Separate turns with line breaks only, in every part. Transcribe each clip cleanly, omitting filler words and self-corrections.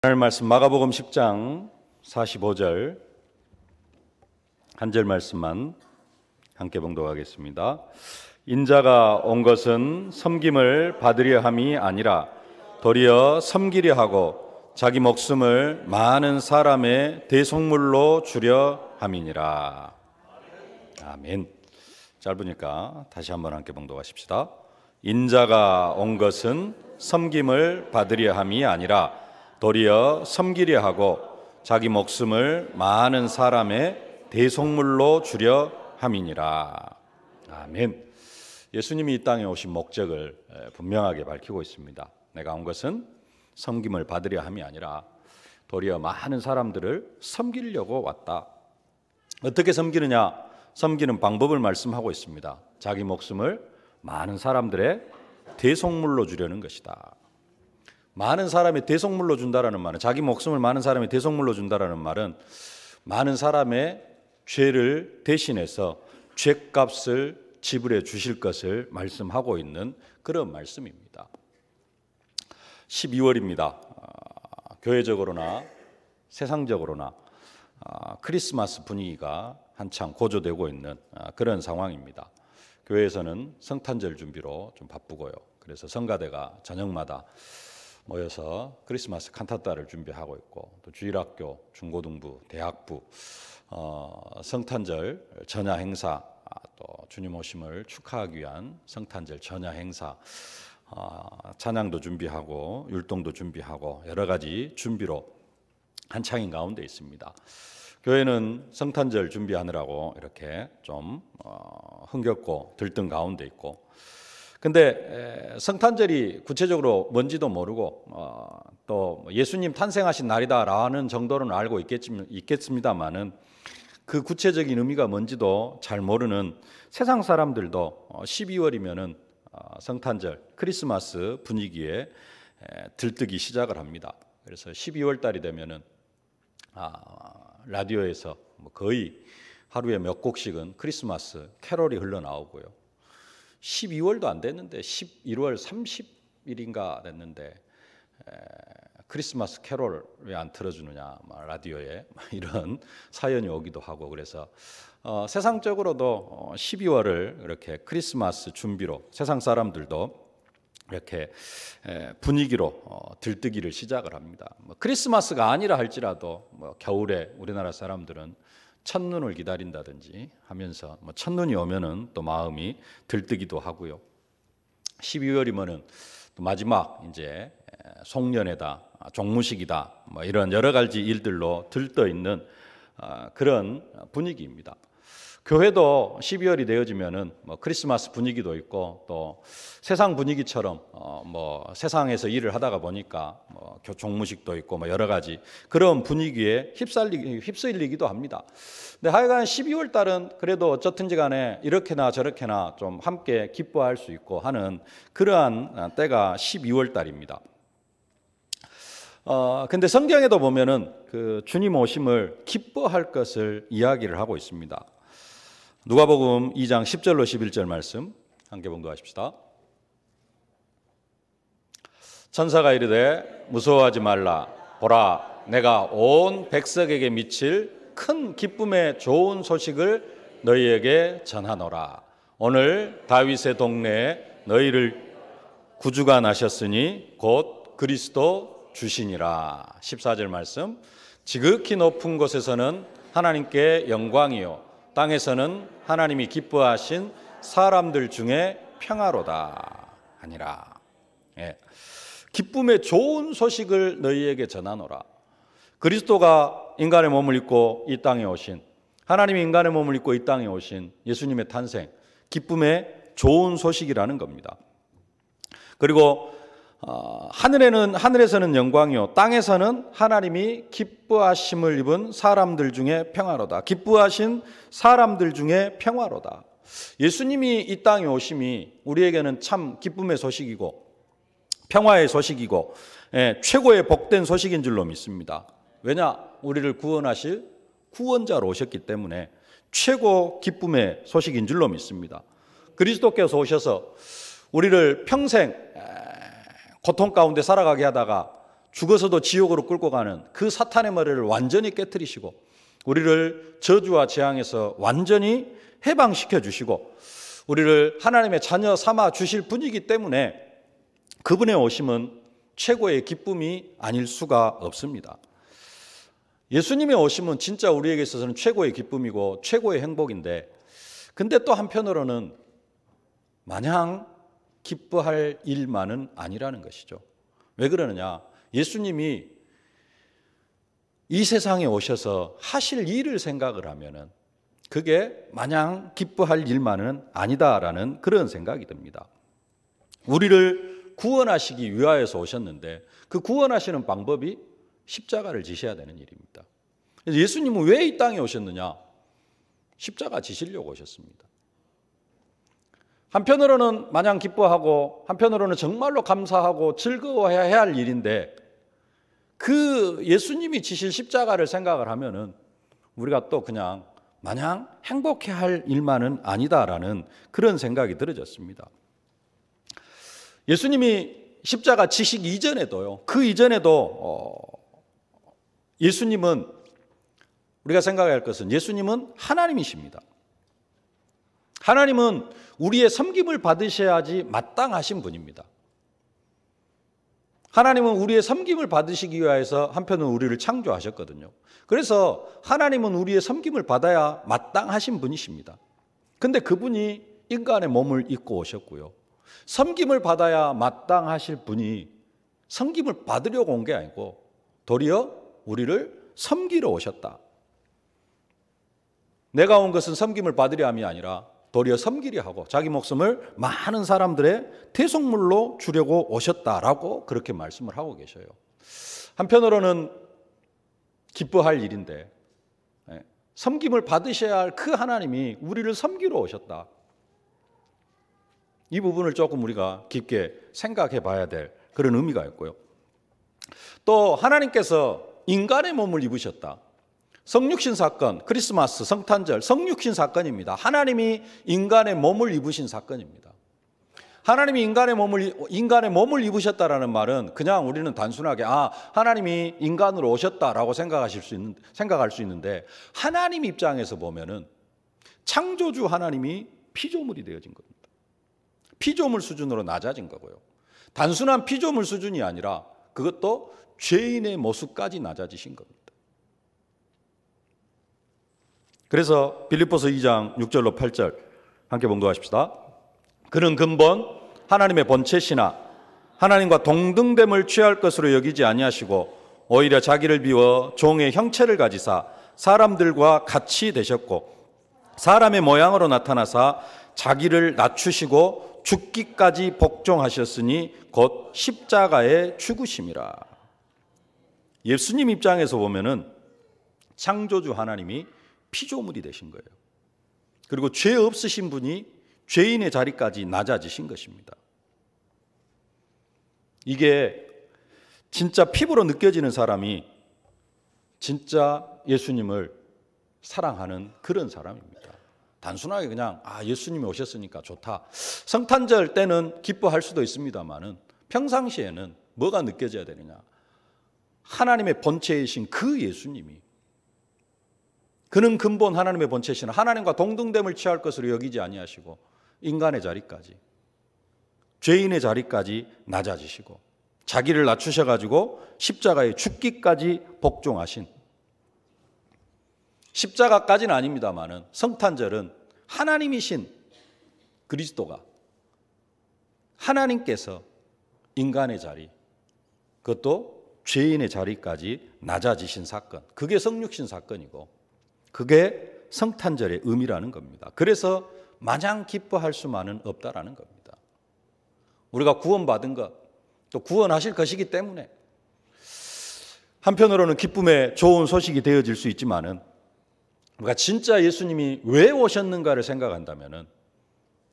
오늘 말씀 마가복음 10장 45절 한 절 말씀만 함께 봉독하겠습니다. 인자가 온 것은 섬김을 받으려 함이 아니라 도리어 섬기려 하고 자기 목숨을 많은 사람의 대속물로 주려 함이니라. 아멘. 짧으니까 다시 한번 함께 봉독하십시다. 인자가 온 것은 섬김을 받으려 함이 아니라 도리어 섬기려 하고 자기 목숨을 많은 사람의 대속물로 주려 함이니라. 아멘. 예수님이 이 땅에 오신 목적을 분명하게 밝히고 있습니다. 내가 온 것은 섬김을 받으려 함이 아니라 도리어 많은 사람들을 섬기려고 왔다. 어떻게 섬기느냐? 섬기는 방법을 말씀하고 있습니다. 자기 목숨을 많은 사람들의 대속물로 주려는 것이다. 많은 사람의 대속물로 준다라는 말은, 자기 목숨을 많은 사람의 대속물로 준다라는 말은 많은 사람의 죄를 대신해서 죄값을 지불해 주실 것을 말씀하고 있는 그런 말씀입니다. 12월입니다. 교회적으로나 세상적으로나 크리스마스 분위기가 한창 고조되고 있는 그런 상황입니다. 교회에서는 성탄절 준비로 좀 바쁘고요. 그래서 성가대가 저녁마다 모여서 크리스마스 칸타타를 준비하고 있고, 또 주일학교, 중고등부, 대학부 성탄절 전야 행사, 또 주님 오심을 축하하기 위한 성탄절 전야 행사, 찬양도 준비하고 율동도 준비하고 여러 가지 준비로 한창인 가운데 있습니다. 교회는 성탄절 준비하느라고 이렇게 좀 흥겹고 들뜬 가운데 있고, 근데 성탄절이 구체적으로 뭔지도 모르고 또 예수님 탄생하신 날이다라는 정도는 알고 있겠습니다만은 그 구체적인 의미가 뭔지도 잘 모르는 세상 사람들도 12월이면은 성탄절, 크리스마스 분위기에 들뜨기 시작을 합니다. 그래서 12월 달이 되면은 라디오에서 거의 하루에 몇 곡씩은 크리스마스 캐롤이 흘러나오고요. 12월도 안 됐는데 11월 30일인가 됐는데 크리스마스 캐롤 왜 안 틀어주느냐, 라디오에 이런 사연이 오기도 하고, 그래서 세상적으로도 12월을 이렇게 크리스마스 준비로 세상 사람들도 이렇게 분위기로 들뜨기를 시작을 합니다. 크리스마스가 아니라 할지라도 겨울에 우리나라 사람들은 첫눈을 기다린다든지 하면서 첫눈이 오면은 또 마음이 들뜨기도 하고요. 12월이면은 또 마지막 이제 송년회다, 종무식이다, 이런 여러 가지 일들로 들떠 있는 그런 분위기입니다. 교회도 12월이 되어지면은 크리스마스 분위기도 있고, 또 세상 분위기처럼 세상에서 일을 하다가 보니까 종무식도 있고 여러 가지 그런 분위기에 휩쓸리기도 합니다. 근데 하여간 12월 달은 그래도 어쨌든지 간에 이렇게나 저렇게나 좀 함께 기뻐할 수 있고 하는 그러한 때가 12월 달입니다. 근데 성경에도 보면은 그 주님 오심을 기뻐할 것을 이야기를 하고 있습니다. 누가복음 2장 10절로 11절 말씀 함께 봉독하십시다. 천사가 이르되 무서워하지 말라. 보라, 내가 온 백성에게 미칠 큰 기쁨의 좋은 소식을 너희에게 전하노라. 오늘 다윗의 동네에 너희를 구주가 나셨으니 곧 그리스도 주시니라. 14절 말씀. 지극히 높은 곳에서는 하나님께 영광이요 땅에서는 하나님이 기뻐하신 사람들 중에 평화로다 하니라. 기쁨의 좋은 소식을 너희에게 전하노라. 그리스도가 인간의 몸을 입고 이 땅에 오신, 하나님이 인간의 몸을 입고 이 땅에 오신 예수님의 탄생, 기쁨의 좋은 소식이라는 겁니다. 그리고 하늘에서는 영광이요 땅에서는 하나님이 기뻐하심을 입은 사람들 중에 평화로다. 기뻐하신 사람들 중에 평화로다. 예수님이 이 땅에 오심이 우리에게는 참 기쁨의 소식이고 평화의 소식이고 최고의 복된 소식인 줄로 믿습니다. 왜냐? 우리를 구원하실 구원자로 오셨기 때문에 최고 기쁨의 소식인 줄로 믿습니다. 그리스도께서 오셔서 우리를 평생 고통 가운데 살아가게 하다가 죽어서도 지옥으로 끌고 가는 그 사탄의 머리를 완전히 깨트리시고 우리를 저주와 재앙에서 완전히 해방시켜 주시고 우리를 하나님의 자녀 삼아 주실 분이기 때문에 그분의 오심은 최고의 기쁨이 아닐 수가 없습니다. 예수님의 오심은 진짜 우리에게 있어서는 최고의 기쁨이고 최고의 행복인데, 근데 또 한편으로는 마냥 기뻐할 일만은 아니라는 것이죠. 왜 그러느냐? 예수님이 이 세상에 오셔서 하실 일을 생각을 하면은 그게 마냥 기뻐할 일만은 아니다라는 그런 생각이 듭니다. 우리를 구원하시기 위하여서 오셨는데 그 구원하시는 방법이 십자가를 지셔야 되는 일입니다. 그래서 예수님은 왜 이 땅에 오셨느냐? 십자가 지시려고 오셨습니다. 한편으로는 마냥 기뻐하고 한편으로는 정말로 감사하고 즐거워해야 할 일인데 그 예수님이 지실 십자가를 생각을 하면은 우리가 또 그냥 마냥 행복해야 할 일만은 아니다라는 그런 생각이 들어졌습니다. 예수님이 십자가 지시기 이전에도요, 그 이전에도 예수님은 우리가 생각해야 할 것은 예수님은 하나님이십니다. 하나님은 우리의 섬김을 받으셔야지 마땅하신 분입니다. 하나님은 우리의 섬김을 받으시기 위해서 한편은 우리를 창조하셨거든요. 그래서 하나님은 우리의 섬김을 받아야 마땅하신 분이십니다. 근데 그분이 인간의 몸을 입고 오셨고요. 섬김을 받아야 마땅하실 분이 섬김을 받으려고 온 게 아니고 도리어 우리를 섬기러 오셨다. 내가 온 것은 섬김을 받으려 함이 아니라 도리어 섬기려 하고 자기 목숨을 많은 사람들의 대속물로 주려고 오셨다라고 그렇게 말씀을 하고 계셔요. 한편으로는 기뻐할 일인데 섬김을 받으셔야 할 그 하나님이 우리를 섬기러 오셨다. 이 부분을 조금 우리가 깊게 생각해 봐야 될 그런 의미가 있고요. 또 하나님께서 인간의 몸을 입으셨다. 성육신 사건, 크리스마스, 성탄절, 성육신 사건입니다. 하나님이 인간의 몸을 입으신 사건입니다. 하나님이 인간의 몸을 입으셨다라는 말은 그냥 우리는 단순하게 하나님이 인간으로 오셨다라고 생각할 수 있는데 하나님 입장에서 보면은 창조주 하나님이 피조물이 되어진 겁니다. 피조물 수준으로 낮아진 거고요. 단순한 피조물 수준이 아니라 그것도 죄인의 모습까지 낮아지신 겁니다. 그래서 빌립보서 2장 6절로 8절 함께 봉독하십시다. 그는 근본 하나님의 본체시나 하나님과 동등됨을 취할 것으로 여기지 아니하시고 오히려 자기를 비워 종의 형체를 가지사 사람들과 같이 되셨고 사람의 모양으로 나타나사 자기를 낮추시고 죽기까지 복종하셨으니 곧 십자가에 죽으심이라. 예수님 입장에서 보면은 창조주 하나님이 피조물이 되신 거예요. 그리고 죄 없으신 분이 죄인의 자리까지 낮아지신 것입니다. 이게 진짜 피부로 느껴지는 사람이 진짜 예수님을 사랑하는 그런 사람입니다. 단순하게 그냥 예수님이 오셨으니까 좋다. 성탄절 때는 기뻐할 수도 있습니다만은 평상시에는 뭐가 느껴져야 되느냐? 하나님의 본체이신 그 예수님이 그는 근본 하나님의 본체시나 하나님과 동등됨을 취할 것으로 여기지 아니하시고 인간의 자리까지 죄인의 자리까지 낮아지시고 자기를 낮추셔가지고 십자가에 죽기까지 복종하신 십자가까지는 아닙니다만은 성탄절은 하나님이신 그리스도가 하나님께서 인간의 자리 그것도 죄인의 자리까지 낮아지신 사건 그게 성육신 사건이고 그게 성탄절의 의미라는 겁니다. 그래서 마냥 기뻐할 수만은 없다라는 겁니다. 우리가 구원받은 것, 또 구원하실 것이기 때문에 한편으로는 기쁨의 좋은 소식이 되어질 수 있지만은 우리가 진짜 예수님이 왜 오셨는가를 생각한다면은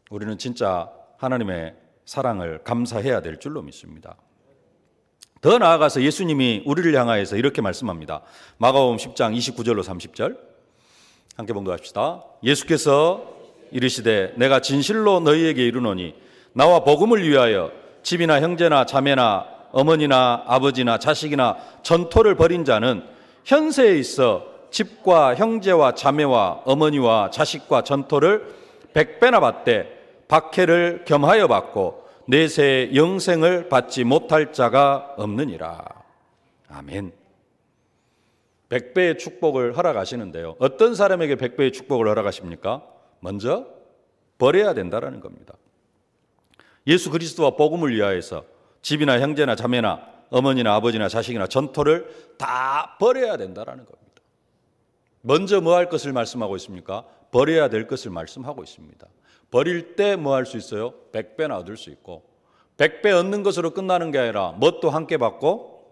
우리는 진짜 하나님의 사랑을 감사해야 될 줄로 믿습니다. 더 나아가서 예수님이 우리를 향하여서 이렇게 말씀합니다. 마가복음 10장 29절로 30절 함께 봉독합시다. 예수께서 이르시되 내가 진실로 너희에게 이르노니 나와 복음을 위하여 집이나 형제나 자매나 어머니나 아버지나 자식이나 전토를 벌인 자는 현세에 있어 집과 형제와 자매와 어머니와 자식과 전토를 100배나 받되 박해를 겸하여 받고 내세의 영생을 받지 못할 자가 없느니라. 아멘. 100배의 축복을 허락하시는데요. 어떤 사람에게 100배의 축복을 허락하십니까? 먼저 버려야 된다는 겁니다. 예수 그리스도와 복음을 위하여서 집이나 형제나 자매나 어머니나 아버지나 자식이나 전토를 다 버려야 된다는 겁니다. 먼저 뭐 할 것을 말씀하고 있습니까? 버려야 될 것을 말씀하고 있습니다. 버릴 때 뭐 할 수 있어요? 100배나 얻을 수 있고, 100배 얻는 것으로 끝나는 게 아니라 뭣도 함께 받고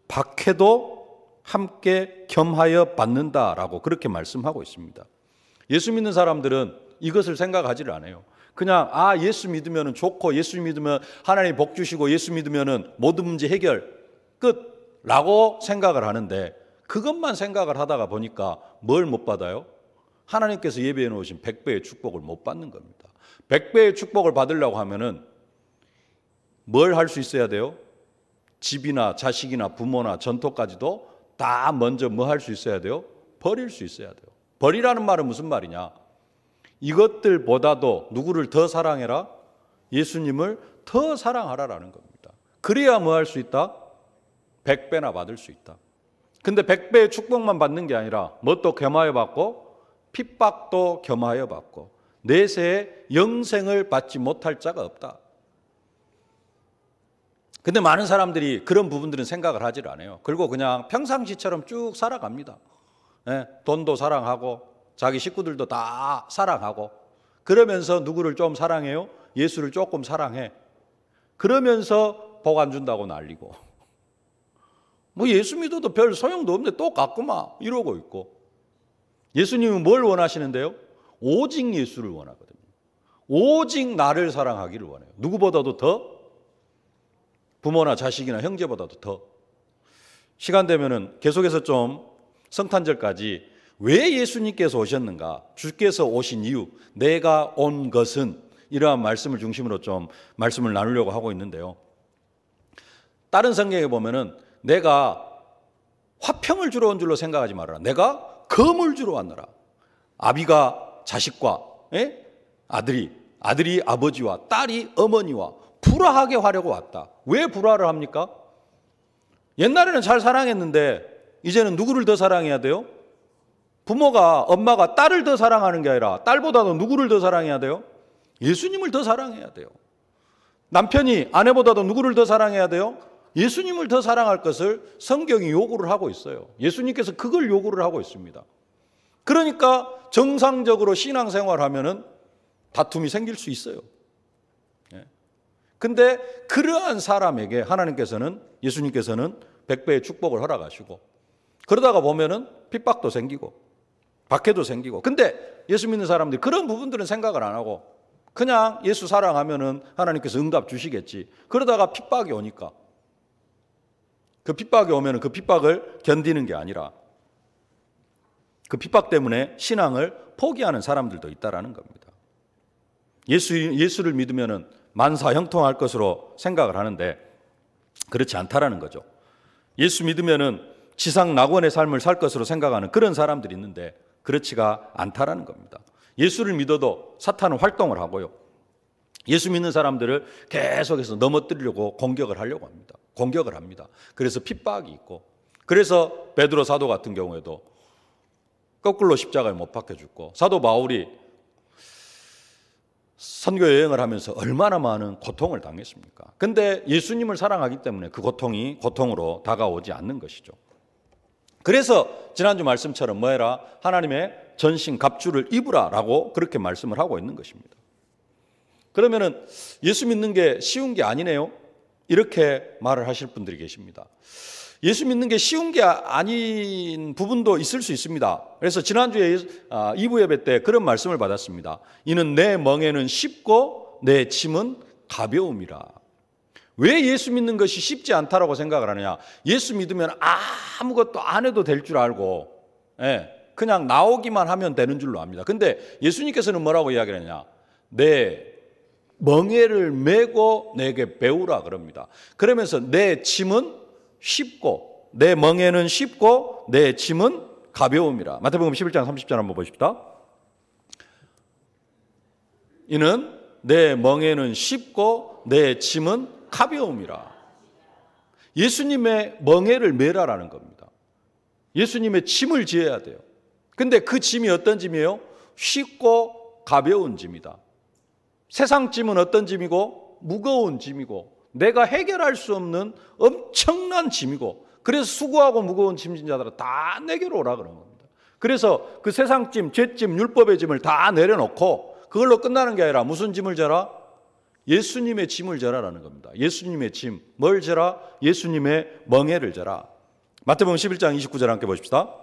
박해도 함께 겸하여 받는다라고 그렇게 말씀하고 있습니다. 예수 믿는 사람들은 이것을 생각하지를 않아요. 그냥 예수 믿으면 좋고, 예수 믿으면 하나님 복 주시고, 예수 믿으면 모든 문제 해결 끝라고 생각을 하는데, 그것만 생각을 하다가 보니까 뭘 못 받아요? 하나님께서 예비해 놓으신 100배의 축복을 못 받는 겁니다. 100배의 축복을 받으려고 하면은 뭘 할 수 있어야 돼요? 집이나 자식이나 부모나 전토까지도 다 먼저 뭐 할 수 있어야 돼요? 버릴 수 있어야 돼요. 버리라는 말은 무슨 말이냐? 이것들보다도 누구를 더 사랑해라? 예수님을 더 사랑하라라는 겁니다. 그래야 뭐 할 수 있다? 100배나 받을 수 있다. 근데 100배의 축복만 받는 게 아니라 뭣도 겸하여 받고 핍박도 겸하여 받고 내세의 영생을 받지 못할 자가 없다. 근데 많은 사람들이 그런 부분들은 생각을 하질 않아요. 그리고 그냥 평상시처럼 쭉 살아갑니다. 돈도 사랑하고 자기 식구들도 다 사랑하고, 그러면서 누구를 좀 사랑해요? 예수를 조금 사랑해. 그러면서 복 안 준다고 난리고, 뭐 예수 믿어도 별 소용도 없는데 똑같구만 이러고 있고. 예수님은 뭘 원하시는데요? 오직 예수를 원하거든요. 오직 나를 사랑하기를 원해요. 누구보다도 더, 부모나 자식이나 형제보다도 더. 시간 되면은 계속해서 좀 성탄절까지 왜 예수님께서 오셨는가, 주께서 오신 이유, 내가 온 것은, 이러한 말씀을 중심으로 좀 말씀을 나누려고 하고 있는데요. 다른 성경에 보면은 내가 화평을 주러 온 줄로 생각하지 말아라. 내가 검을 주러 왔노라. 아비가 자식과 아들이 아버지와 딸이 어머니와 불화하게 하려고 왔다. 왜 불화를 합니까? 옛날에는 잘 사랑했는데 이제는 누구를 더 사랑해야 돼요? 부모가, 엄마가 딸을 더 사랑하는 게 아니라 딸보다도 누구를 더 사랑해야 돼요? 예수님을 더 사랑해야 돼요. 남편이 아내보다도 누구를 더 사랑해야 돼요? 예수님을 더 사랑할 것을 성경이 요구를 하고 있어요. 예수님께서 그걸 요구를 하고 있습니다. 그러니까 정상적으로 신앙생활하면은 다툼이 생길 수 있어요. 근데 그러한 사람에게 하나님께서는, 예수님께서는 100배의 축복을 허락하시고, 그러다가 보면은 핍박도 생기고 박해도 생기고. 근데 예수 믿는 사람들이 그런 부분들은 생각을 안 하고 그냥 예수 사랑하면은 하나님께서 응답 주시겠지. 그러다가 핍박이 오니까, 그 핍박이 오면은 그 핍박을 견디는 게 아니라 그 핍박 때문에 신앙을 포기하는 사람들도 있다라는 겁니다. 예수를 믿으면은 만사 형통할 것으로 생각을 하는데 그렇지 않다라는 거죠. 예수 믿으면은 지상 낙원의 삶을 살 것으로 생각하는 그런 사람들이 있는데 그렇지가 않다라는 겁니다. 예수를 믿어도 사탄은 활동을 하고요. 예수 믿는 사람들을 계속해서 넘어뜨리려고 공격을 하려고 합니다. 공격을 합니다. 그래서 핍박이 있고, 그래서 베드로 사도 같은 경우에도 거꾸로 십자가에 못 박혀 죽고, 사도 바울이 선교 여행을 하면서 얼마나 많은 고통을 당했습니까? 근데 예수님을 사랑하기 때문에 그 고통이 고통으로 다가오지 않는 것이죠. 그래서 지난주 말씀처럼 뭐해라? 하나님의 전신 갑주를 입으라라고 그렇게 말씀을 하고 있는 것입니다. 그러면은 예수 믿는 게 쉬운 게 아니네요, 이렇게 말을 하실 분들이 계십니다. 예수 믿는 게 쉬운 게 아닌 부분도 있을 수 있습니다. 그래서 지난주에 2부 예배 때 그런 말씀을 받았습니다. 이는 내 멍에는 쉽고 내 짐은 가벼움이라. 왜 예수 믿는 것이 쉽지 않다라고 생각을 하느냐? 예수 믿으면 아무것도 안 해도 될 줄 알고 그냥 나오기만 하면 되는 줄로 압니다. 근데 예수님께서는 뭐라고 이야기를 하냐? 내 멍에를 메고 내게 배우라 그럽니다. 그러면서 내 짐은 쉽고 내 멍에는 쉽고 내 짐은 가벼움이라. 마태복음 11장 30절 한번 보십시다. 이는 내 멍에는 쉽고 내 짐은 가벼움이라. 예수님의 멍에를 메라라는 겁니다. 예수님의 짐을 지어야 돼요. 근데 그 짐이 어떤 짐이에요? 쉽고 가벼운 짐이다. 세상 짐은 어떤 짐이고? 무거운 짐이고 내가 해결할 수 없는 엄청난 짐이고 그래서 수고하고 무거운 짐진 자들은 다 내게로 오라 그런 겁니다. 그래서 그 세상 짐, 죄짐, 율법의 짐을 다 내려놓고 그걸로 끝나는 게 아니라 무슨 짐을 져라? 예수님의 짐을 져라라는 겁니다. 예수님의 짐, 뭘 져라? 예수님의 멍에를 져라. 마태복음 11장 29절 함께 보십시다.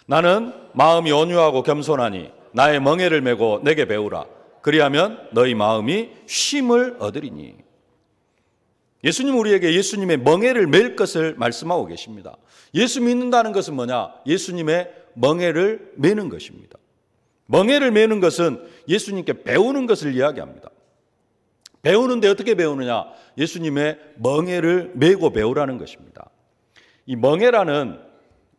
나는 마음이 온유하고 겸손하니 나의 멍에를 메고 내게 배우라. 그리하면 너희 마음이 쉼을 얻으리니. 예수님 우리에게 예수님의 멍에를 맬 것을 말씀하고 계십니다. 예수 믿는다는 것은 뭐냐? 예수님의 멍에를 메는 것입니다. 멍에를 메는 것은 예수님께 배우는 것을 이야기합니다. 배우는데 어떻게 배우느냐? 예수님의 멍에를 메고 배우라는 것입니다. 이 멍에라는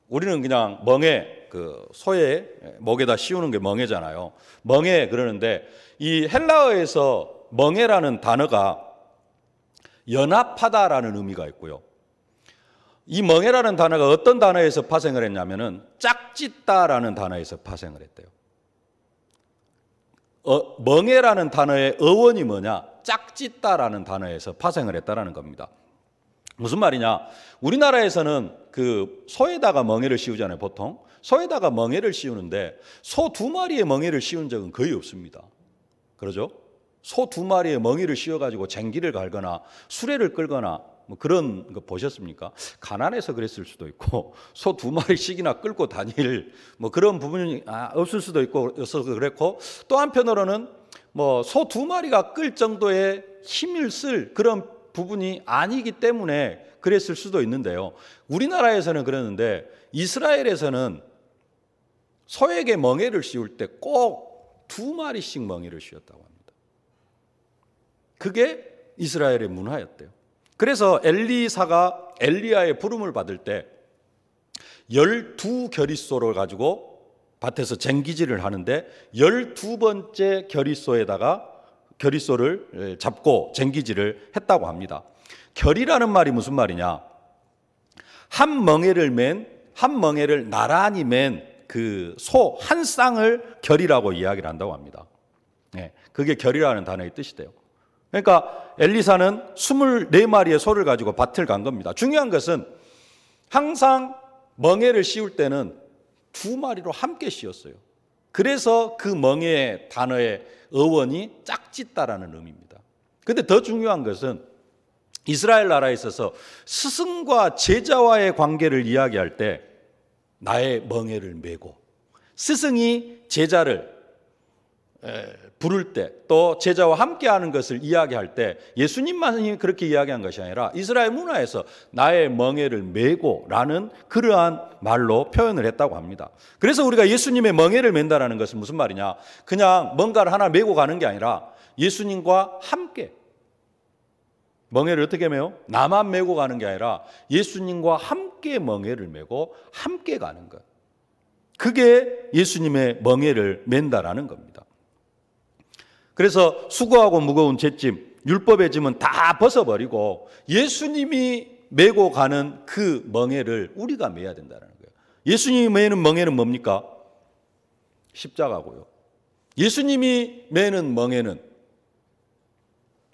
우리는 그냥 멍에 그 소의 목에다 씌우는 게 멍에잖아요. 멍에 그러는데 이 헬라어에서 멍에라는 단어가 연합하다라는 의미가 있고요. 이 멍에라는 단어가 어떤 단어에서 파생을 했냐면은 짝짓다라는 단어에서 파생을 했대요. 멍에라는 단어의 어원이 뭐냐? 짝짓다라는 단어에서 파생을 했다라는 겁니다. 무슨 말이냐? 우리나라에서는 그 소에다가 멍에를 씌우잖아요. 보통 소에다가 멍에를 씌우는데 소 2마리의 멍에를 씌운 적은 거의 없습니다. 그러죠? 소 2마리의 멍에를 씌워가지고 쟁기를 갈거나 수레를 끌거나 뭐 그런 거 보셨습니까? 가난해서 그랬을 수도 있고 소 2마리씩이나 끌고 다닐 뭐 그런 부분이 없을 수도 있고 없어서 그랬고 또 한편으로는 뭐 소 2마리가 끌 정도의 힘을 쓸 그런 부분이 아니기 때문에 그랬을 수도 있는데요. 우리나라에서는 그랬는데 이스라엘에서는 소에게 멍에를 씌울 때 꼭 2마리씩 멍에를 씌웠다고 합니다. 그게 이스라엘의 문화였대요. 그래서 엘리사가 엘리야의 부름을 받을 때 12겨릿소를 가지고 밭에서 쟁기질을 하는데 12번째 겨릿소를 잡고 쟁기질을 했다고 합니다. 결이라는 말이 무슨 말이냐? 한 멍에를 나란히 맨 그 소 한 쌍을 결이라고 이야기를 한다고 합니다. 그게 결이라는 단어의 뜻이 돼요. 그러니까 엘리사는 24마리의 소를 가지고 밭을 간 겁니다. 중요한 것은 항상 멍에를 씌울 때는 2마리로 함께 씌웠어요. 그래서 그 멍에 단어의 어원이 짝짓다라는 의미입니다. 그런데 더 중요한 것은 이스라엘 나라에 있어서 스승과 제자와의 관계를 이야기할 때 나의 멍에를 메고 스승이 제자를 부를 때 또 제자와 함께하는 것을 이야기할 때 예수님만이 그렇게 이야기한 것이 아니라 이스라엘 문화에서 나의 멍에를 메고라는 그러한 말로 표현을 했다고 합니다. 그래서 우리가 예수님의 멍에를 맨다라는 것은 무슨 말이냐? 그냥 뭔가를 하나 메고 가는 게 아니라 예수님과 함께 멍에를 어떻게 메요? 나만 메고 가는 게 아니라 예수님과 함께 멍에를 메고 함께 가는 것. 그게 예수님의 멍에를 맨다라는 겁니다. 그래서 수고하고 무거운 죄짐, 율법의 짐은 다 벗어버리고 예수님이 메고 가는 그 멍에를 우리가 메야 된다는 거예요. 예수님이 메는 멍에는 뭡니까? 십자가고요. 예수님이 메는 멍에는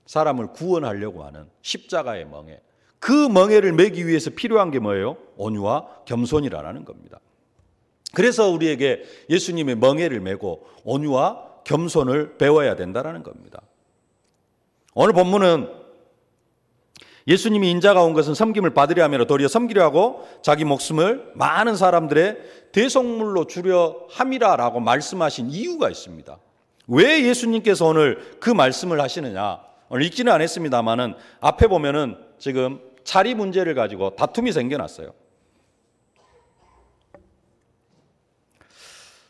사람을 구원하려고 하는 십자가의 멍에. 그 멍에를 메기 위해서 필요한 게 뭐예요? 온유와 겸손이라는 겁니다. 그래서 우리에게 예수님의 멍에를 메고 온유와 겸손을 배워야 된다는 겁니다. 오늘 본문은 예수님이 인자가 온 것은 섬김을 받으려 함이라 도리어 섬기려 하고 자기 목숨을 많은 사람들의 대속물로 주려 함이라라고 말씀하신 이유가 있습니다. 왜 예수님께서 오늘 그 말씀을 하시느냐? 오늘 읽지는 않았습니다만은 앞에 보면은 지금 자리 문제를 가지고 다툼이 생겨났어요.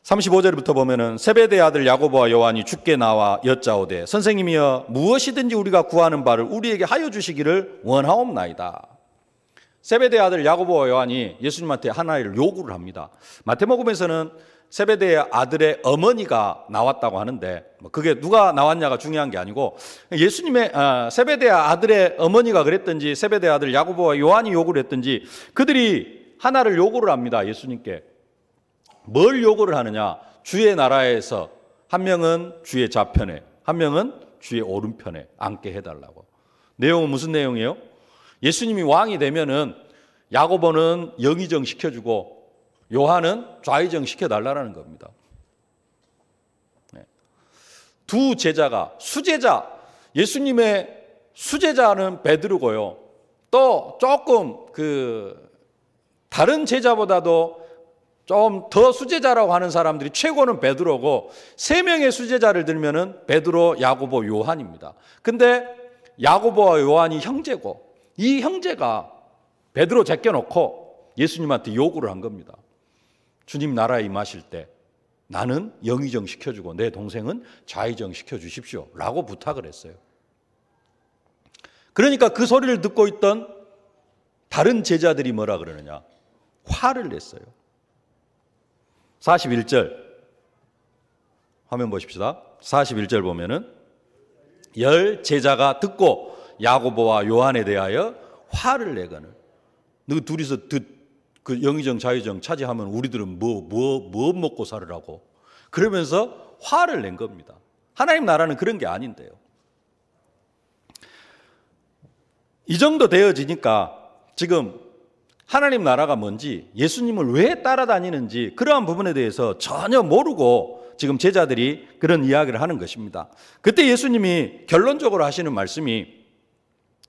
35절부터 보면은 세베대의 아들 야고보와 요한이 주께 나와 여짜오되 선생님이여 무엇이든지 우리가 구하는 바를 우리에게 하여 주시기를 원하옵나이다. 세베대의 아들 야고보와 요한이 예수님한테 하나를 요구를 합니다. 마태복음에서는 세베대의 아들의 어머니가 나왔다고 하는데 그게 누가 나왔냐가 중요한 게 아니고 예수님의 세베대의 아들의 어머니가 그랬든지 세베대의 아들 야고보와 요한이 요구를 했든지 그들이 하나를 요구를 합니다. 예수님께. 뭘 요구를 하느냐? 주의 나라에서 한 명은 주의 좌편에 한 명은 주의 오른편에 앉게 해달라고. 내용은 무슨 내용이에요? 예수님이 왕이 되면은 야고보는 영의정 시켜주고 요한은 좌의정 시켜달라는 겁니다. 두 제자가 수제자, 예수님의 수제자는 베드로고요. 또 조금 다른 제자보다도 좀 더 수제자라고 하는 사람들이 최고는 베드로고 세 명의 수제자를 들면은 베드로, 야고보, 요한입니다. 근데 야고보와 요한이 형제고 이 형제가 베드로 제껴놓고 예수님한테 요구를 한 겁니다. 주님 나라에 임하실 때 나는 영의정 시켜주고 내 동생은 좌의정 시켜주십시오 라고 부탁을 했어요. 그러니까 그 소리를 듣고 있던 다른 제자들이 뭐라 그러느냐? 화를 냈어요. 41절 화면 보십시다. 41절 보면은 열 제자가 듣고 야고보와 요한에 대하여 화를 내거늘 너 둘이서 그 영의정 좌의정 차지하면 우리들은 뭐 먹고 살으라고 그러면서 화를 낸 겁니다. 하나님 나라는 그런 게 아닌데요. 이 정도 되어지니까 지금 하나님 나라가 뭔지 예수님을 왜 따라다니는지 그러한 부분에 대해서 전혀 모르고 지금 제자들이 그런 이야기를 하는 것입니다. 그때 예수님이 결론적으로 하시는 말씀이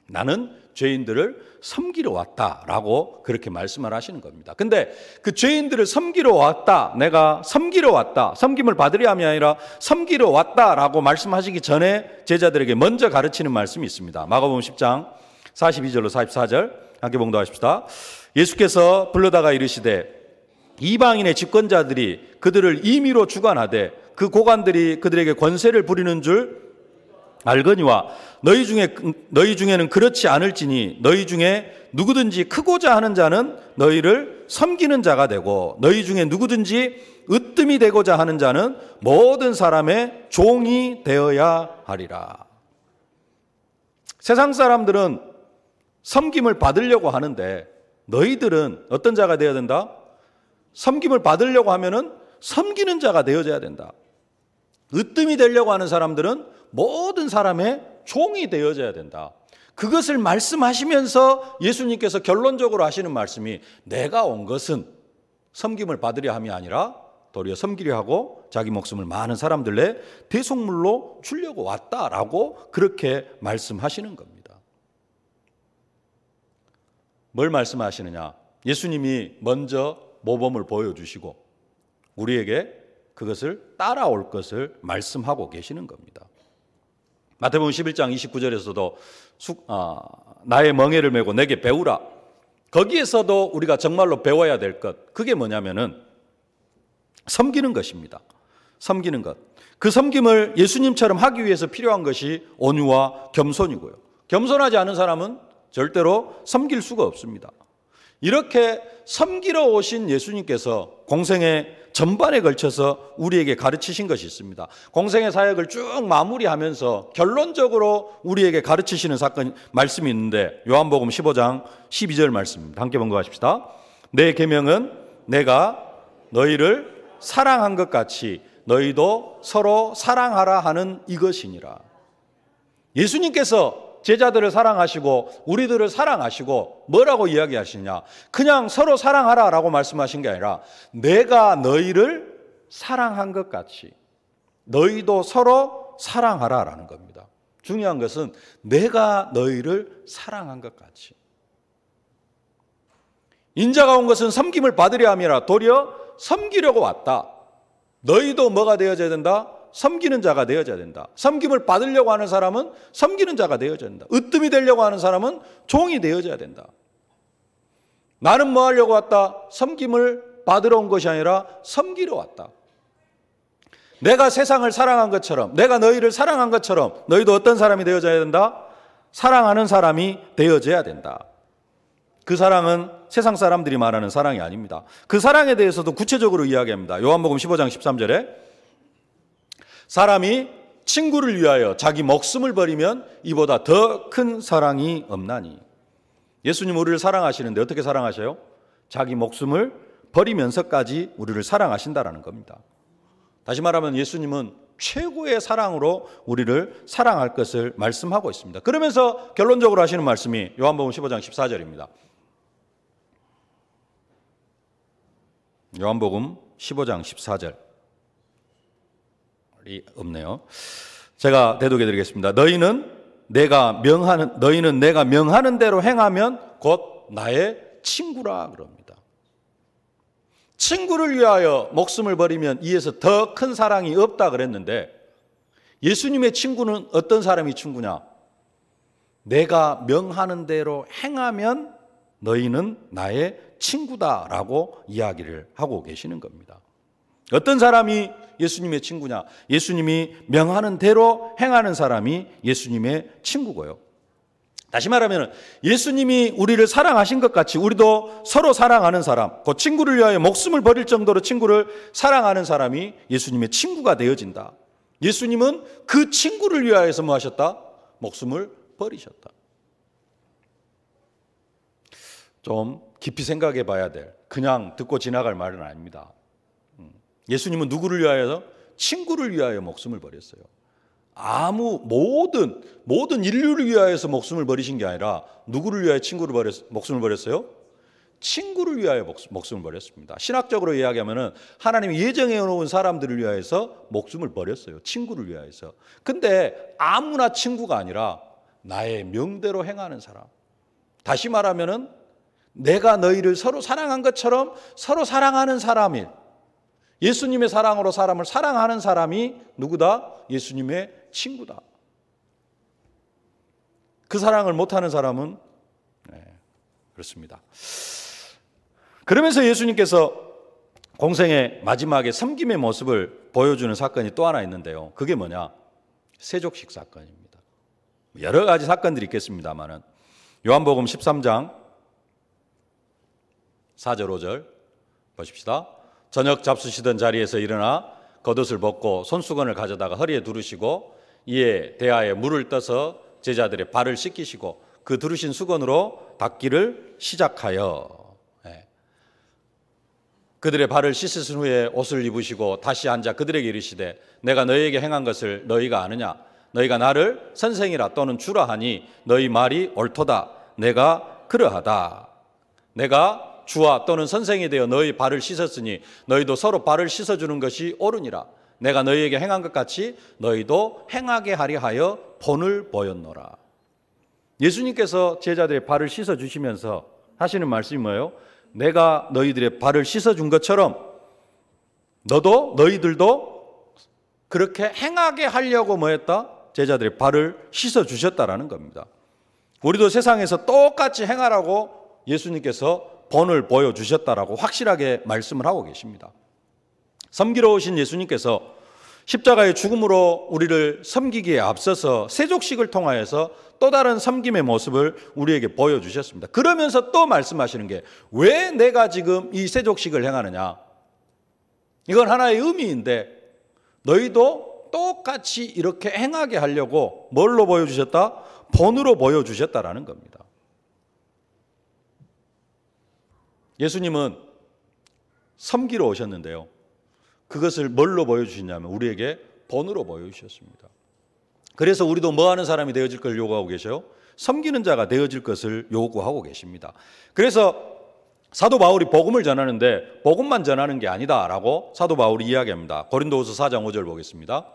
나는 죄인들을 섬기러 왔다라고 그렇게 말씀을 하시는 겁니다. 근데 그 죄인들을 섬기러 왔다, 내가 섬기러 왔다, 섬김을 받으려 함이 아니라 섬기러 왔다라고 말씀하시기 전에 제자들에게 먼저 가르치는 말씀이 있습니다. 마가복음 10장 42절로 44절 함께 봉독하십시다. 예수께서 불러다가 이르시되 이방인의 집권자들이 그들을 임의로 주관하되 그 고관들이 그들에게 권세를 부리는 줄 알거니와 너희 중에는 그렇지 않을지니 너희 중에 누구든지 크고자 하는 자는 너희를 섬기는 자가 되고 너희 중에 누구든지 으뜸이 되고자 하는 자는 모든 사람의 종이 되어야 하리라. 세상 사람들은 섬김을 받으려고 하는데 너희들은 어떤 자가 되어야 된다? 섬김을 받으려고 하면은 섬기는 자가 되어져야 된다. 으뜸이 되려고 하는 사람들은 모든 사람의 종이 되어져야 된다. 그것을 말씀하시면서 예수님께서 결론적으로 하시는 말씀이 내가 온 것은 섬김을 받으려 함이 아니라 도리어 섬기려 하고 자기 목숨을 많은 사람들 내 대속물로 주려고 왔다라고 그렇게 말씀하시는 겁니다. 뭘 말씀하시느냐? 예수님이 먼저 모범을 보여주시고 우리에게 그것을 따라올 것을 말씀하고 계시는 겁니다. 마태복음 11장 29절에서도 나의 멍에를 메고 내게 배우라. 거기에서도 우리가 정말로 배워야 될 것, 그게 뭐냐면은 섬기는 것입니다. 섬기는 것. 그 섬김을 예수님처럼 하기 위해서 필요한 것이 온유와 겸손이고요. 겸손하지 않은 사람은 절대로 섬길 수가 없습니다. 이렇게 섬기러 오신 예수님께서 공생의 전반에 걸쳐서 우리에게 가르치신 것이 있습니다. 공생의 사역을 쭉 마무리하면서 결론적으로 우리에게 가르치시는 말씀이 있는데 요한복음 15장 12절 말씀입니다. 함께 봉독하십시다. 내 계명은 내가 너희를 사랑한 것 같이 너희도 서로 사랑하라 하는 이것이니라. 예수님께서 제자들을 사랑하시고 우리들을 사랑하시고 뭐라고 이야기하시냐? 그냥 서로 사랑하라라고 말씀하신 게 아니라 내가 너희를 사랑한 것 같이 너희도 서로 사랑하라라는 겁니다. 중요한 것은 내가 너희를 사랑한 것 같이. 인자가 온 것은 섬김을 받으려 함이라 도리어 섬기려고 왔다. 너희도 뭐가 되어져야 된다? 섬기는 자가 되어져야 된다. 섬김을 받으려고 하는 사람은 섬기는 자가 되어져야 된다. 으뜸이 되려고 하는 사람은 종이 되어져야 된다. 나는 뭐 하려고 왔다? 섬김을 받으러 온 것이 아니라 섬기러 왔다. 내가 세상을 사랑한 것처럼, 내가 너희를 사랑한 것처럼 너희도 어떤 사람이 되어져야 된다? 사랑하는 사람이 되어져야 된다. 그 사랑은 세상 사람들이 말하는 사랑이 아닙니다. 그 사랑에 대해서도 구체적으로 이야기합니다. 요한복음 15장 13절에 사람이 친구를 위하여 자기 목숨을 버리면 이보다 더 큰 사랑이 없나니. 예수님 우리를 사랑하시는데 어떻게 사랑하셔요? 자기 목숨을 버리면서까지 우리를 사랑하신다라는 겁니다. 다시 말하면 예수님은 최고의 사랑으로 우리를 사랑할 것을 말씀하고 있습니다. 그러면서 결론적으로 하시는 말씀이 요한복음 15장 14절입니다. 요한복음 15장 14절이 없네요. 제가 대독해 드리겠습니다. 너희는 내가 명하는 대로 행하면 곧 나의 친구라 그럽니다. 친구를 위하여 목숨을 버리면 이에서 더 큰 사랑이 없다 그랬는데 예수님의 친구는 어떤 사람이 친구냐? 내가 명하는 대로 행하면 너희는 나의 친구다라고 이야기를 하고 계시는 겁니다. 어떤 사람이 예수님의 친구냐? 예수님이 명하는 대로 행하는 사람이 예수님의 친구고요. 다시 말하면 예수님이 우리를 사랑하신 것 같이 우리도 서로 사랑하는 사람, 그 친구를 위하여 목숨을 버릴 정도로 친구를 사랑하는 사람이 예수님의 친구가 되어진다. 예수님은 그 친구를 위하여서 뭐 하셨다? 목숨을 버리셨다. 좀 깊이 생각해 봐야 될, 그냥 듣고 지나갈 말은 아닙니다. 예수님은 누구를 위하여? 친구를 위하여 목숨을 버렸어요. 모든 인류를 위하여서 목숨을 버리신 게 아니라 누구를 위하여 목숨을 버렸어요? 친구를 위하여 목숨을 버렸습니다. 신학적으로 이야기하면은 하나님이 예정해 놓은 사람들을 위하여서 목숨을 버렸어요. 친구를 위하여서. 근데 아무나 친구가 아니라 나의 명대로 행하는 사람. 다시 말하면은 내가 너희를 서로 사랑한 것처럼 서로 사랑하는 사람이, 예수님의 사랑으로 사람을 사랑하는 사람이 누구다? 예수님의 친구다. 그 사랑을 못하는 사람은 그렇습니다. 그러면서 예수님께서 공생의 마지막에 섬김의 모습을 보여주는 사건이 또 하나 있는데요. 그게 뭐냐? 세족식 사건입니다. 여러 가지 사건들이 있겠습니다만은 요한복음 13장 4절 5절 보십시다. 저녁 잡수시던 자리에서 일어나 겉옷을 벗고 손수건을 가져다가 허리에 두르시고 이에 대하에 물을 떠서 제자들의 발을 씻기시고 그 두르신 수건으로 닦기를 시작하여 그들의 발을 씻으신 후에 옷을 입으시고 다시 앉아 그들에게 이르시되 내가 너희에게 행한 것을 너희가 아느냐? 너희가 나를 선생이라 또는 주라 하니 너희 말이 옳도다. 내가 그러하다. 내가 주와 또는 선생이 되어 너희 발을 씻었으니 너희도 서로 발을 씻어주는 것이 옳으니라. 내가 너희에게 행한 것 같이 너희도 행하게 하려 하여 본을 보였노라. 예수님께서 제자들의 발을 씻어주시면서 하시는 말씀이 뭐예요? 내가 너희들의 발을 씻어준 것처럼 너희들도 그렇게 행하게 하려고 뭐 했다? 제자들의 발을 씻어주셨다라는 겁니다. 우리도 세상에서 똑같이 행하라고 예수님께서 본을 보여주셨다라고 확실하게 말씀을 하고 계십니다. 섬기러 오신 예수님께서 십자가의 죽음으로 우리를 섬기기에 앞서서 세족식을 통하여서 또 다른 섬김의 모습을 우리에게 보여주셨습니다. 그러면서 또 말씀하시는 게 왜 내가 지금 이 세족식을 행하느냐? 이건 하나의 의미인데 너희도 똑같이 이렇게 행하게 하려고 뭘로 보여주셨다? 본으로 보여주셨다라는 겁니다. 예수님은 섬기러 오셨는데요. 그것을 뭘로 보여주시냐면 우리에게 본으로 보여주셨습니다. 그래서 우리도 뭐 하는 사람이 되어질 걸 요구하고 계셔요? 섬기는 자가 되어질 것을 요구하고 계십니다. 그래서 사도 바울이 복음을 전하는데 복음만 전하는 게 아니다라고 사도 바울이 이야기합니다. 고린도후서 4장 5절 보겠습니다.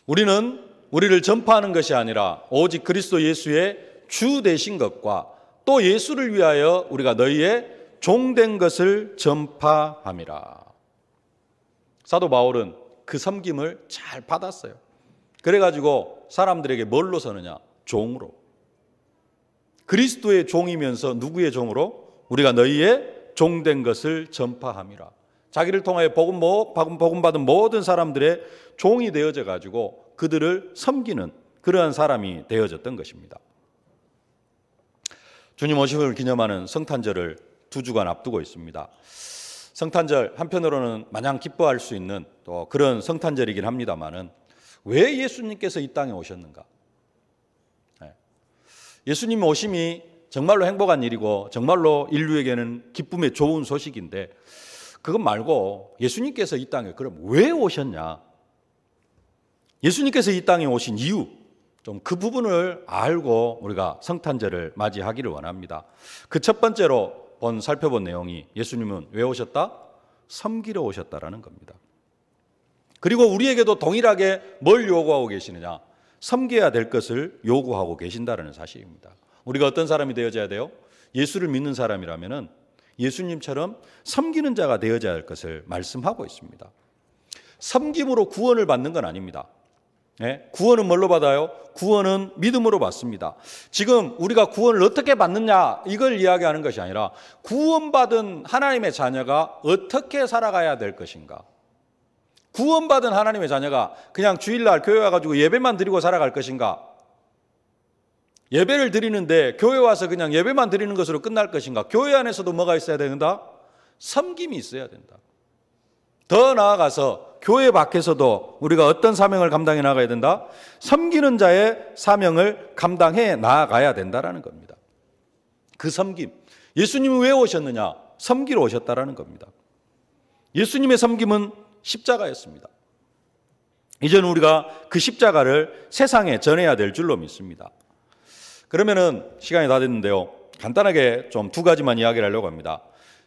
우리는 우리를 전파하는 것이 아니라 오직 그리스도 예수의 주 되신 것과 또 예수를 위하여 우리가 너희의 종된 것을 전파함이라. 사도 바울은 그 섬김을 잘 받았어요. 그래가지고 사람들에게 뭘로 서느냐? 종으로. 그리스도의 종이면서 누구의 종으로? 우리가 너희의 종된 것을 전파함이라. 자기를 통하여 복음 받은 모든 사람들의 종이 되어져 가지고 그들을 섬기는 그러한 사람이 되어졌던 것입니다. 주님 오심을 기념하는 성탄절을 2주간 앞두고 있습니다. 성탄절 한편으로는 마냥 기뻐할 수 있는 또 그런 성탄절이긴 합니다만은 왜 예수님께서 이 땅에 오셨는가? 예수님 오심이 정말로 행복한 일이고 정말로 인류에게는 기쁨의 좋은 소식인데 그것 말고 예수님께서 이 땅에 그럼 왜 오셨냐? 예수님께서 이 땅에 오신 이유, 좀 그 부분을 알고 우리가 성탄절을 맞이하기를 원합니다. 그 첫 번째로 살펴본 내용이 예수님은 왜 오셨다? 섬기러 오셨다라는 겁니다. 그리고 우리에게도 동일하게 뭘 요구하고 계시느냐? 섬겨야 될 것을 요구하고 계신다는 사실입니다. 우리가 어떤 사람이 되어져야 돼요? 예수를 믿는 사람이라면 예수님처럼 섬기는 자가 되어져야 할 것을 말씀하고 있습니다. 섬김으로 구원을 받는 건 아닙니다. 구원은 뭘로 받아요? 구원은 믿음으로 받습니다. 지금 우리가 구원을 어떻게 받느냐 이걸 이야기하는 것이 아니라 구원받은 하나님의 자녀가 어떻게 살아가야 될 것인가. 구원받은 하나님의 자녀가 그냥 주일날 교회 와가지고 예배만 드리고 살아갈 것인가? 예배를 드리는데 교회 와서 그냥 예배만 드리는 것으로 끝날 것인가? 교회 안에서도 뭐가 있어야 된다? 섬김이 있어야 된다. 더 나아가서 교회 밖에서도 우리가 어떤 사명을 감당해 나가야 된다? 섬기는 자의 사명을 감당해 나아가야 된다라는 겁니다. 그 섬김. 예수님이 왜 오셨느냐? 섬기러 오셨다라는 겁니다. 예수님의 섬김은 십자가였습니다. 이제는 우리가 그 십자가를 세상에 전해야 될 줄로 믿습니다. 그러면은 시간이 다 됐는데요. 간단하게 좀 2가지만 이야기를 하려고 합니다.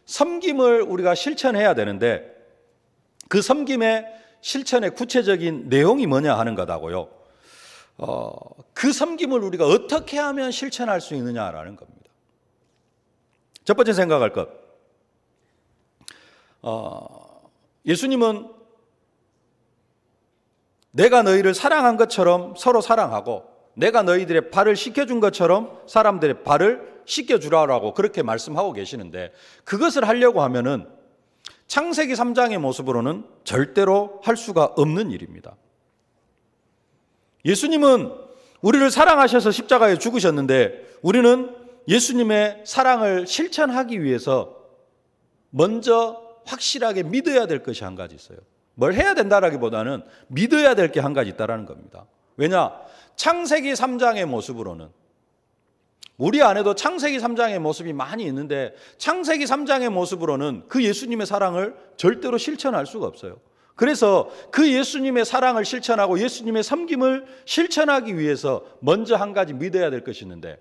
섬김을 우리가 실천해야 되는데 그 섬김의 실천의 구체적인 내용이 뭐냐 하는 거다고요. 그 섬김을 우리가 어떻게 하면 실천할 수 있느냐라는 겁니다. 첫 번째 생각할 것. 예수님은 내가 너희를 사랑한 것처럼 서로 사랑하고 내가 너희들의 발을 씻겨준 것처럼 사람들의 발을 씻겨주라고 그렇게 말씀하고 계시는데 그것을 하려고 하면은 창세기 3장의 모습으로는 절대로 할 수가 없는 일입니다. 예수님은 우리를 사랑하셔서 십자가에 죽으셨는데 우리는 예수님의 사랑을 실천하기 위해서 먼저 확실하게 믿어야 될 것이 한 가지 있어요. 뭘 해야 된다라기보다는 믿어야 될 게 한 가지 있다는 겁니다. 왜냐? 창세기 3장의 모습으로는 우리 안에도 창세기 3장의 모습이 많이 있는데 창세기 3장의 모습으로는 그 예수님의 사랑을 절대로 실천할 수가 없어요. 그래서 그 예수님의 사랑을 실천하고 예수님의 섬김을 실천하기 위해서 먼저 한 가지 믿어야 될 것이 있는데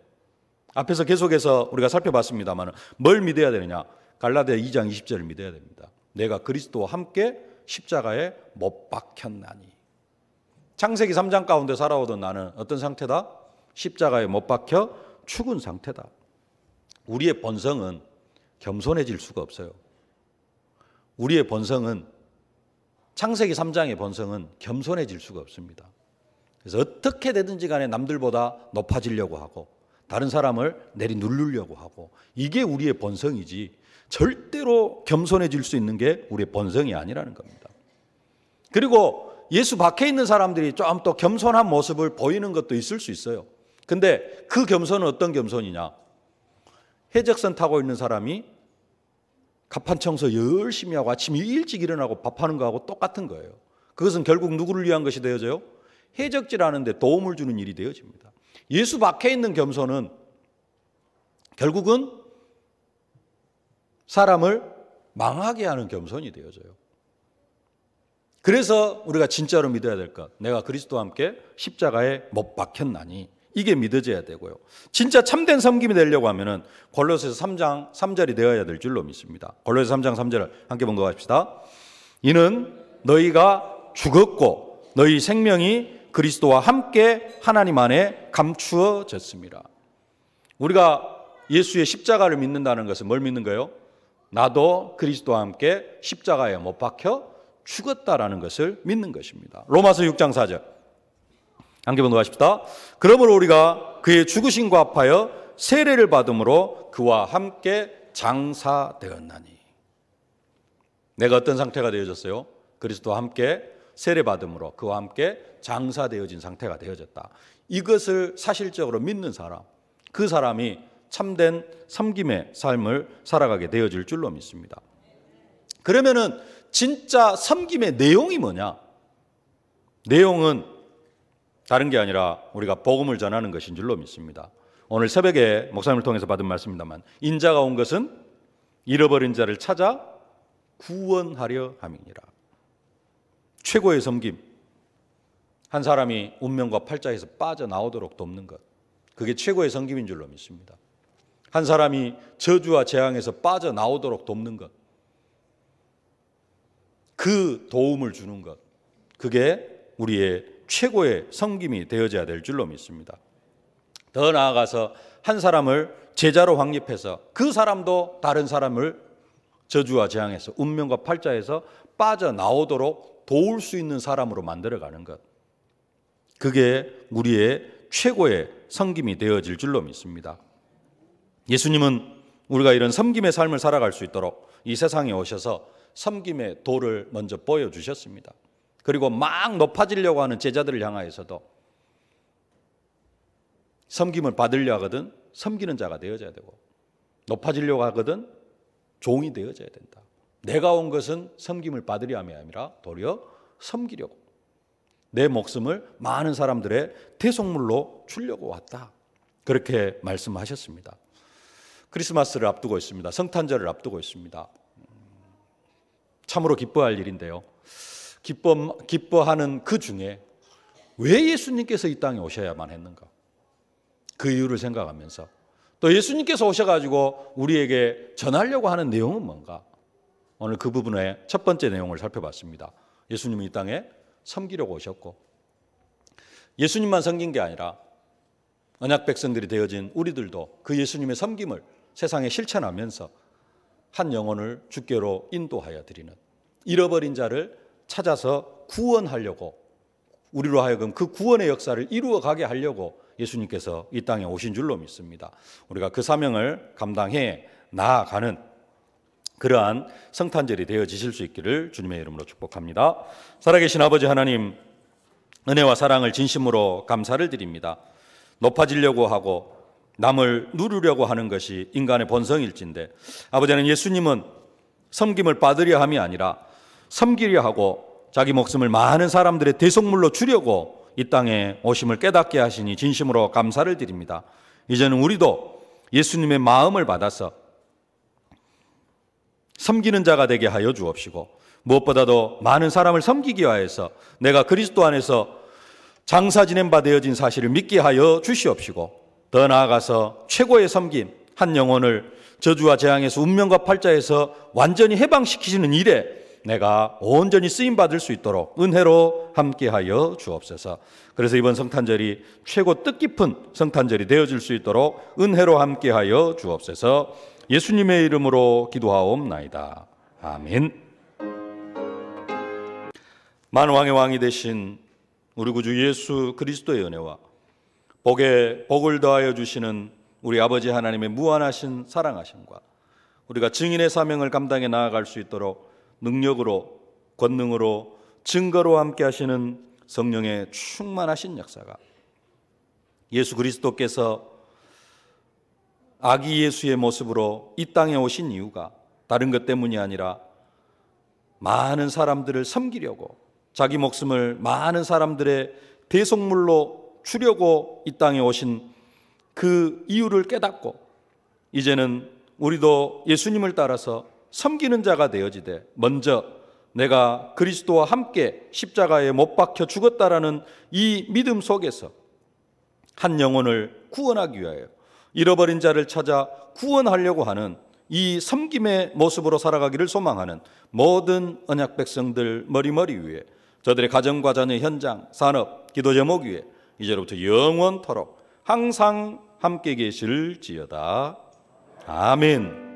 앞에서 계속해서 우리가 살펴봤습니다만 뭘 믿어야 되느냐? 갈라디아 2장 20절을 믿어야 됩니다. 내가 그리스도와 함께 십자가에 못 박혔나니. 창세기 3장 가운데 살아오던 나는 어떤 상태다? 십자가에 못 박혀 죽은 상태다. 우리의 본성은 겸손해질 수가 없어요. 우리의 본성은 창세기 3장의 본성은 겸손해질 수가 없습니다. 그래서 어떻게 되든지 간에 남들보다 높아지려고 하고 다른 사람을 내리누르려고 하고 이게 우리의 본성이지 절대로 겸손해질 수 있는 게 우리의 본성이 아니라는 겁니다. 그리고 예수 밖에 있는 사람들이 좀 또 겸손한 모습을 보이는 것도 있을 수 있어요. 근데 그 겸손은 어떤 겸손이냐? 해적선 타고 있는 사람이 갑판 청소 열심히 하고 아침 일찍 일어나고 밥하는 거하고 똑같은 거예요. 그것은 결국 누구를 위한 것이 되어져요? 해적질하는 데 도움을 주는 일이 되어집니다. 예수 밖에 있는 겸손은 결국은 사람을 망하게 하는 겸손이 되어져요. 그래서 우리가 진짜로 믿어야 될 것, 내가 그리스도와 함께 십자가에 못 박혔나니 이게 믿어져야 되고요. 진짜 참된 섬김이 되려고 하면은 골로새서 3장 3절이 되어야 될 줄로 믿습니다. 골로새서 3장 3절을 함께 봉독합시다. 이는 너희가 죽었고 너희 생명이 그리스도와 함께 하나님 안에 감추어졌습니다. 우리가 예수의 십자가를 믿는다는 것은 뭘 믿는 거예요? 나도 그리스도와 함께 십자가에 못 박혀 죽었다라는 것을 믿는 것입니다. 로마서 6장 4절 함께 봉독하십시다. 그러므로 우리가 그의 죽으심과 합하여 세례를 받음으로 그와 함께 장사되었나니. 내가 어떤 상태가 되어졌어요? 그리스도와 함께 세례받음으로 그와 함께 장사되어진 상태가 되어졌다. 이것을 사실적으로 믿는 사람, 그 사람이 참된 섬김의 삶을 살아가게 되어질 줄로 믿습니다. 그러면은 진짜 섬김의 내용이 뭐냐? 내용은 다른 게 아니라 우리가 복음을 전하는 것인 줄로 믿습니다. 오늘 새벽에 목사님을 통해서 받은 말씀입니다만, 인자가 온 것은 잃어버린 자를 찾아 구원하려 함이니라. 최고의 섬김, 한 사람이 운명과 팔자에서 빠져나오도록 돕는 것, 그게 최고의 섬김인 줄로 믿습니다. 한 사람이 저주와 재앙에서 빠져나오도록 돕는 것, 그 도움을 주는 것, 그게 우리의 최고의 섬김이 되어져야 될 줄로 믿습니다. 더 나아가서 한 사람을 제자로 확립해서 그 사람도 다른 사람을 저주와 재앙에서, 운명과 팔자에서 빠져나오도록 도울 수 있는 사람으로 만들어가는 것, 그게 우리의 최고의 섬김이 되어질 줄로 믿습니다. 예수님은 우리가 이런 섬김의 삶을 살아갈 수 있도록 이 세상에 오셔서 섬김의 도를 먼저 보여주셨습니다. 그리고 막 높아지려고 하는 제자들을 향하여서도 섬김을 받으려 하거든 섬기는 자가 되어져야 되고, 높아지려고 하거든 종이 되어져야 된다. 내가 온 것은 섬김을 받으려 함이 아니라 도리어 섬기려고, 내 목숨을 많은 사람들의 대속물로 주려고 왔다. 그렇게 말씀하셨습니다. 크리스마스를 앞두고 있습니다. 성탄절을 앞두고 있습니다. 참으로 기뻐할 일인데요, 기뻐하는 그 중에 왜 예수님께서 이 땅에 오셔야만 했는가, 그 이유를 생각하면서, 또 예수님께서 오셔가지고 우리에게 전하려고 하는 내용은 뭔가, 오늘 그 부분의 첫 번째 내용을 살펴봤습니다. 예수님이 이 땅에 섬기려고 오셨고, 예수님만 섬긴 게 아니라 언약 백성들이 되어진 우리들도 그 예수님의 섬김을 세상에 실천하면서 한 영혼을 주께로 인도하여 드리는, 잃어버린 자를 찾아서 구원하려고, 우리로 하여금 그 구원의 역사를 이루어 가게 하려고 예수님께서 이 땅에 오신 줄로 믿습니다. 우리가 그 사명을 감당해 나아가는 그러한 성탄절이 되어지실 수 있기를 주님의 이름으로 축복합니다. 살아계신 아버지 하나님, 은혜와 사랑을 진심으로 감사를 드립니다. 높아지려고 하고 남을 누르려고 하는 것이 인간의 본성일진데, 아버지는 예수님은 섬김을 받으려 함이 아니라 섬기려 하고 자기 목숨을 많은 사람들의 대속물로 주려고 이 땅에 오심을 깨닫게 하시니 진심으로 감사를 드립니다. 이제는 우리도 예수님의 마음을 받아서 섬기는 자가 되게 하여 주옵시고, 무엇보다도 많은 사람을 섬기기 위하여서 내가 그리스도 안에서 장사 지낸 바 되어진 사실을 믿게 하여 주시옵시고, 더 나아가서 최고의 섬김, 한 영혼을 저주와 재앙에서, 운명과 팔자에서 완전히 해방시키시는 일에 내가 온전히 쓰임받을 수 있도록 은혜로 함께하여 주옵소서. 그래서 이번 성탄절이 최고 뜻깊은 성탄절이 되어질 수 있도록 은혜로 함께하여 주옵소서. 예수님의 이름으로 기도하옵나이다. 아멘. 만왕의 왕이 되신 우리 구주 예수 그리스도의 은혜와 복을 더하여 주시는 우리 아버지 하나님의 무한하신 사랑하심과 우리가 증인의 사명을 감당해 나아갈 수 있도록 능력으로, 권능으로, 증거로 함께 하시는 성령의 충만하신 역사가, 예수 그리스도께서 아기 예수의 모습으로 이 땅에 오신 이유가 다른 것 때문이 아니라 많은 사람들을 섬기려고, 자기 목숨을 많은 사람들의 대속물로 주려고 이 땅에 오신 그 이유를 깨닫고, 이제는 우리도 예수님을 따라서 섬기는 자가 되어지되, 먼저 내가 그리스도와 함께 십자가에 못 박혀 죽었다라는 이 믿음 속에서 한 영혼을 구원하기 위하여 잃어버린 자를 찾아 구원하려고 하는 이 섬김의 모습으로 살아가기를 소망하는 모든 언약 백성들 머리머리 위에, 저들의 가정과 자녀, 현장, 산업, 기도 제목 위에 이제로부터 영원토록 항상 함께 계실지어다. 아멘.